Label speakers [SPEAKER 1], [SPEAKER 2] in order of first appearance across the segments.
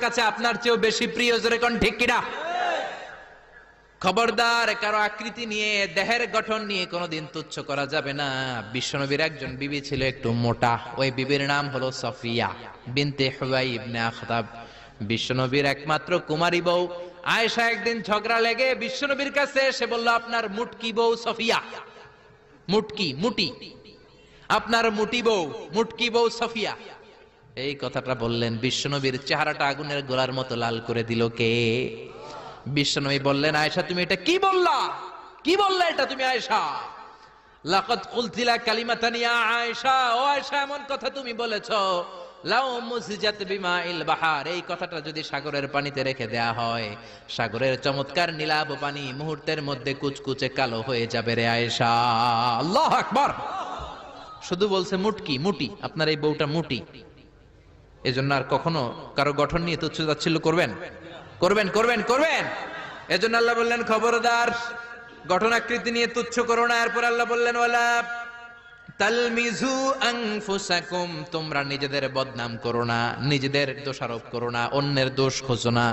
[SPEAKER 1] কাছে আপনার চেয়েও বেশি প্রিয়, জোরে কোন ঠিক কিনা? খবরদার, কারো আকৃতি নিয়ে, দেহের গঠন নিয়ে কোনোদিন তুচ্ছ করা যাবে না। বিশ্বনবীর একজন বিবি ছিল একটু মোটা, ওই বিবির নাম হলো সফিয়া বিনতে হুয়াই ইবনে আখতাব। বিশ্বনবীর একমাত্র কুমারী বউ আয়েশা একদিন ঝগড়া লেগে বিশ্বনবীর কাছে এসে বলল, আপনার মুটকি বউ সফিয়া, মুটি আপনার মুটি বউ, মুটকি বউ সফিয়া। এই কথাটা বললেন, বিশ্বনবীর চেহারাটা আগুনের গোলার মতো লাল করে দিল কে? বিশ্বনবী বললেন, আয়েশা তুমি এটা কি বললা? কি বললা এটা তুমি আয়েশা? লাকাদ কুলতিলা কালিমাতান ইয়া আয়েশা, ও আয়েশা এমন কথা তুমি বলেছো, লাউ মুসিজাত বিমাইল বাহার, এই কথাটা যদি সাগরের পানিতে রেখে দেয়া হয়, সাগরের চমৎকার নীলাভ পানি মুহূর্তের মধ্যে কুচকুচে কালো হয়ে যাবে রে আয়েশা। আল্লাহু আকবার। শুধু বলছে মুটি, আপনার এই বউটা মুটি। এজন্য আর কখনো কারো গঠন নিয়ে তুচ্ছ তাচ্ছিল্য করবেন? এজন্য আল্লাহ বললেন, খবরদার, গঠন আকৃতি নিয়ে তুচ্ছ করো না। এরপর আল্লাহ বললেন, ওয়ালা তালমিজু আনফুসাকুম, তোমরা নিজেদের বদনাম করো না, নিজেদের দোষারোপ করো না, অন্যের দোষ খোঁজো না।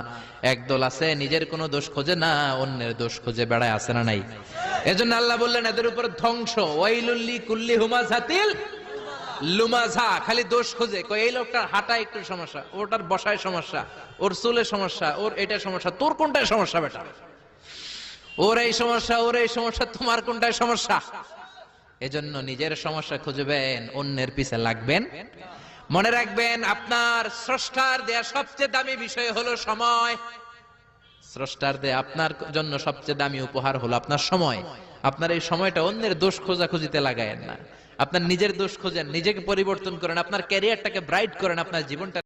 [SPEAKER 1] একদল আছে নিজের কোনো দোষ খোঁজে না, অন্যের দোষ খুঁজে বেড়ায়, আছে না নাই? এজন্য আল্লাহ বললেন, এদের উপর ধ্বংস। ওয়াইলুল কুল্লি হুমাযাতিল লুমাজা, খালি দোষ খোঁজে। এই লোকটার হাঁটা একটু সমস্যা, ওটার বসায় সমস্যা, ওর চুলের সমস্যা, ওর এটা সমস্যা, তোর কোনটায় সমস্যা বেটা? ওর এই সমস্যা, তোমার কোনটায় সমস্যা? এজন্য নিজের সমস্যা খুঁজবেন, অন্যের পিছে লাগবেন। মনে রাখবেন, আপনার স্রষ্টার দেয়া সবচেয়ে দামি বিষয় হলো সময়। স্রষ্টার দেয়া আপনার জন্য সবচেয়ে দামি উপহার হলো আপনার সময়। আপনার এই সময়টা অন্যের দোষ খোঁজাখুঁজিতে লাগায়েন না, আপনার নিজের দোষ খোঁজেন, নিজেকে পরিবর্তন করেন, আপনার ক্যারিয়ারটাকে ব্রাইট করেন, আপনার জীবনটা